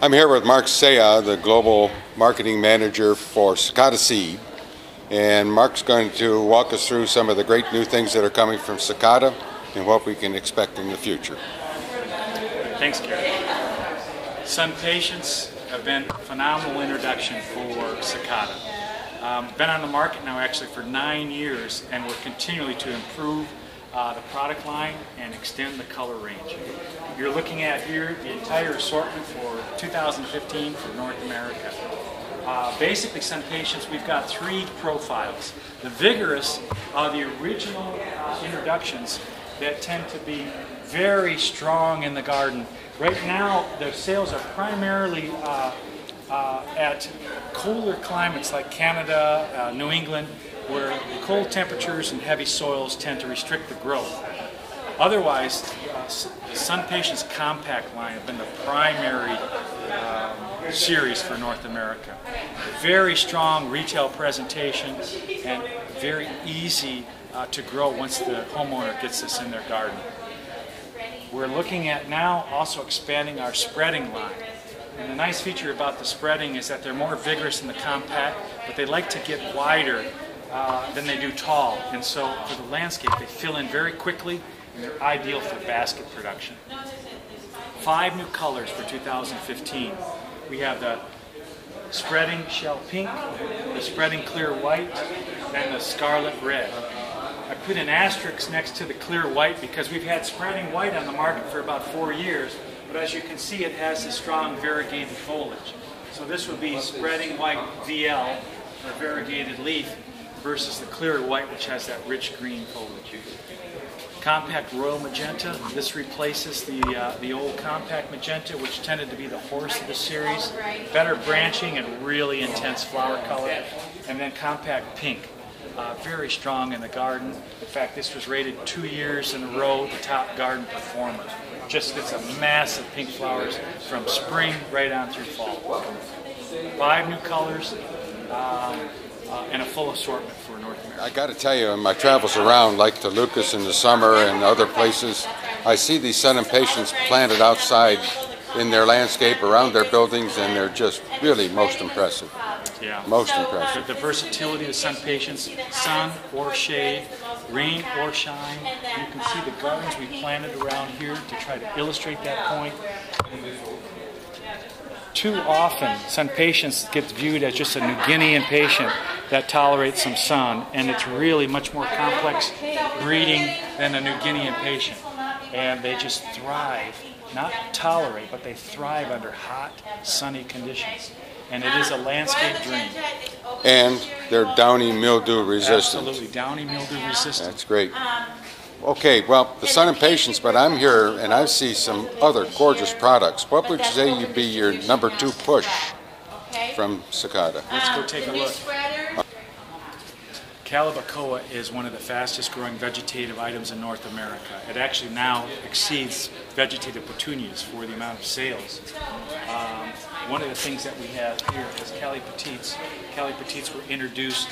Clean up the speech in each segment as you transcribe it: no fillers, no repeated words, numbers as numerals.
I'm here with Mark Seguin, the Global Marketing Manager for Sakata Seed. And Mark's going to walk us through some of the great new things that are coming from Sakata and what we can expect in the future. Thanks, Gary. SunPatiens have been a phenomenal introduction for Sakata. Been on the market now actually for 9 years, and we're continually to improve the product line and extend the color range. You're looking at here the entire assortment for 2015 for North America. Basically, SunPatiens, we've got 3 profiles. The vigorous are the original introductions that tend to be very strong in the garden. Right now, the sales are primarily at colder climates like Canada, New England, where the cold temperatures and heavy soils tend to restrict the growth. Otherwise, the SunPatiens compact line have been the primary series for North America. Very strong retail presentation and very easy to grow once the homeowner gets this in their garden. We're looking at now also expanding our spreading line. And the nice feature about the spreading is that they're more vigorous in the compact, but they like to get wider than they do tall. And so for the landscape, they fill in very quickly, and they're ideal for basket production. 5 new colors for 2015. We have the spreading shell pink, the spreading clear white, and the scarlet red. I put an asterisk next to the clear white because we've had spreading white on the market for about 4 years, but as you can see, it has a strong variegated foliage. So this would be spreading white VL, or variegated leaf, versus the clear white, which has that rich green foliage. Compact royal magenta. This replaces the old compact magenta, which tended to be the horse of the series. Better branching and really intense flower color. And then compact pink. Very strong in the garden. In fact, this was rated 2 years in a row the top garden performer. Just gets a massive pink flowers from spring right on through fall. 5 new colors. And a full assortment for North America. I got to tell you, in my travels around, like to Lucas in the summer and other places, I see these SunPatiens planted outside in their landscape around their buildings, and they're just really most impressive. Yeah. Most impressive. The versatility of SunPatiens, sun or shade, rain or shine. You can see the gardens we planted around here to try to illustrate that point. Too often, SunPatiens gets viewed as just a New Guinean patient that tolerates some sun, and it's really much more complex breeding than a New Guinean patient. And they just thrive, not tolerate, but they thrive under hot, sunny conditions. And it is a landscape dream. And they're downy mildew resistant. Absolutely, downy mildew resistant. That's great. Okay, well, the SunPatiens, but I'm here and I see some other gorgeous products. What would you say would be your number 2 push from Sakata? Let's go take a look. Calipetite is one of the fastest growing vegetative items in North America. It actually now exceeds vegetative petunias for the amount of sales. One of the things that we have here is Calipetites. Calipetites were introduced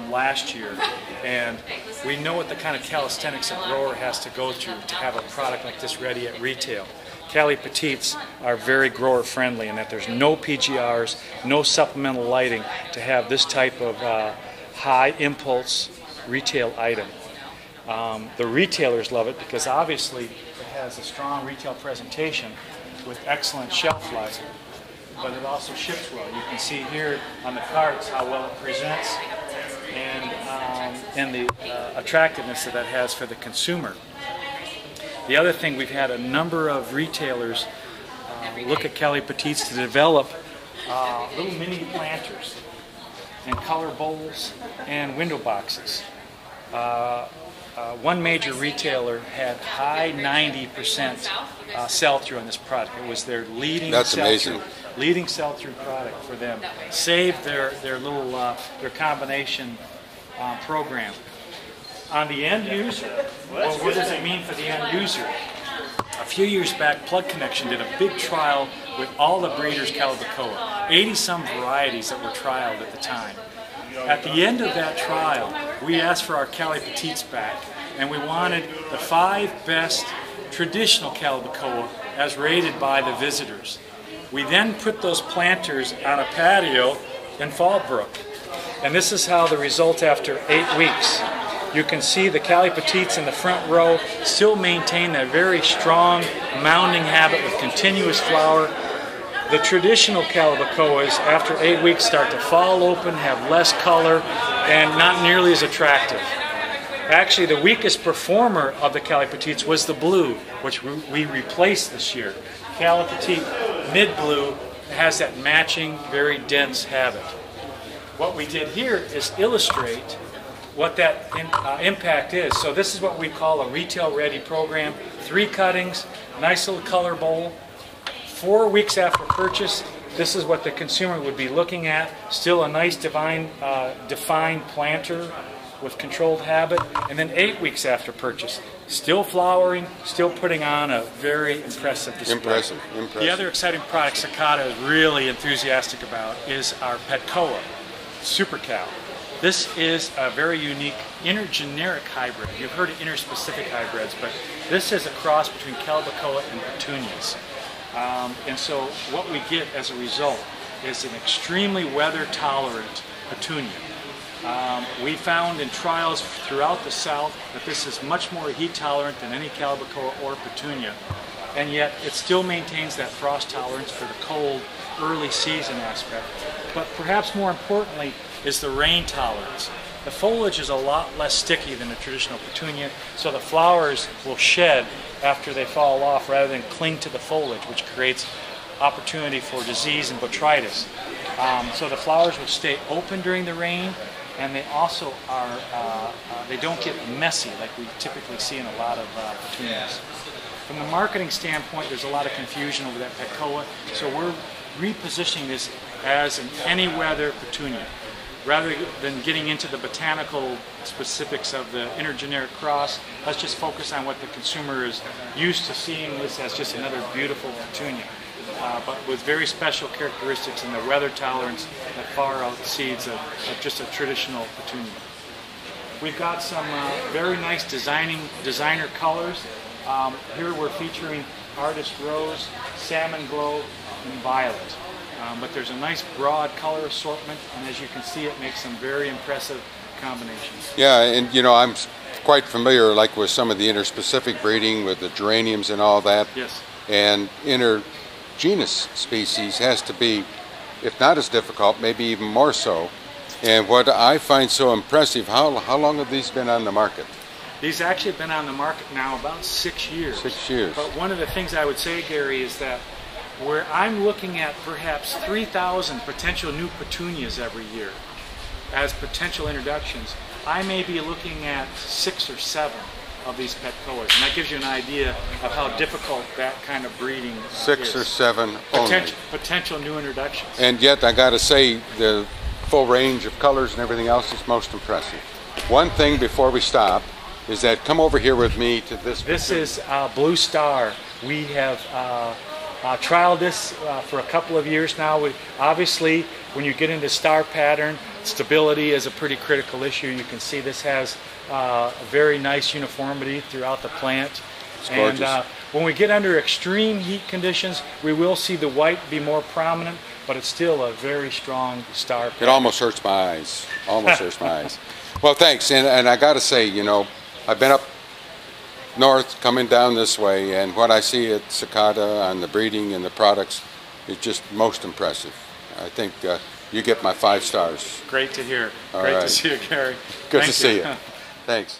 last year, and we know what the kind of calisthenics a grower has to go through to have a product like this ready at retail. Calipetites are very grower friendly in that there's no PGRs, no supplemental lighting to have this type of high impulse retail item. The retailers love it because obviously it has a strong retail presentation with excellent shelf life, but it also ships well. You can see here on the carts how well it presents and the attractiveness that has for the consumer. The other thing, we've had a number of retailers look at Calipetites to develop little mini planters and color bowls and window boxes. One major retailer had high 90% sell-through on this product. It was their leading sell-through product for them. Saved their little their combination program. On the end user, well, what does it mean for the end user? A few years back, Plug Connection did a big trial with all the breeders' Calipetite, 80-some varieties that were trialed at the time. At the end of that trial, we asked for our Calipetites back, and we wanted the 5 best traditional Calipetite as rated by the visitors. We then put those planters on a patio in Fallbrook. And this is how the result after 8 weeks. You can see the Calipetites in the front row still maintain that very strong mounding habit with continuous flower. The traditional Calibacoas, after 8 weeks, start to fall open, have less color, and not nearly as attractive. Actually, the weakest performer of the Calipetites was the blue, which we replaced this year. Calipetite mid-blue has that matching, very dense habit. What we did here is illustrate what that impact is. So this is what we call a retail-ready program. 3 cuttings, nice little color bowl. 4 weeks after purchase, this is what the consumer would be looking at. Still a nice defined planter with controlled habit. And then 8 weeks after purchase, still flowering, still putting on a very impressive display. Impressive. The other exciting product Sakata is really enthusiastic about is our Petcoa, SuperCal. This is a very unique intergeneric hybrid. You've heard of interspecific hybrids, but this is a cross between Calibacoa and petunias. And so what we get as a result is an extremely weather-tolerant petunia. We found in trials throughout the South that this is much more heat-tolerant than any Calibacoa or petunia, and yet it still maintains that frost tolerance for the cold, early season aspect. But perhaps more importantly is the rain tolerance. The foliage is a lot less sticky than a traditional petunia, so the flowers will shed after they fall off rather than cling to the foliage, which creates opportunity for disease and botrytis. So the flowers will stay open during the rain, and they also are, they don't get messy like we typically see in a lot of petunias. From the marketing standpoint, there's a lot of confusion over that Petcoa, so we're repositioning this as an any-weather petunia. Rather than getting into the botanical specifics of the intergeneric cross, let's just focus on what the consumer is used to seeing this as just another beautiful petunia, but with very special characteristics and the weather tolerance that far exceeds of just a traditional petunia. We've got some very nice designer colors. Here we're featuring Artist Rose, Salmon Glow, and Violet. But there's a nice broad color assortment, and as you can see, it makes some very impressive combinations. Yeah, and you know, I'm quite familiar like with some of the interspecific breeding with the geraniums and all that. Yes. And intergenous species has to be, if not as difficult, maybe even more so. And what I find so impressive, how long have these been on the market? These actually have been on the market now about 6 years. 6 years. But one of the things I would say, Gary, is that where I'm looking at perhaps 3,000 potential new petunias every year as potential introductions, I may be looking at 6 or 7 of these Petcoas, and that gives you an idea of how difficult that kind of breeding is. 6 or 7 only. Potential new introductions. And yet, I got to say, the full range of colors and everything else is most impressive. One thing before we stop is that come over here with me to this. This is Blue Star. We have trialed this for a couple of years now. Obviously, when you get into star pattern, stability is a pretty critical issue. You can see this has a very nice uniformity throughout the plant. It's gorgeous. And when we get under extreme heat conditions, we will see the white be more prominent, but it's still a very strong star pattern. It almost hurts my eyes. Almost hurts my eyes. Well, thanks. And I got to say, you know, I've been up north coming down this way, and what I see at Sakata on the breeding and the products is just most impressive. I think you get my 5 stars. Great to hear. All Great right. to see you, Gary. Good Thank to see you. Thanks.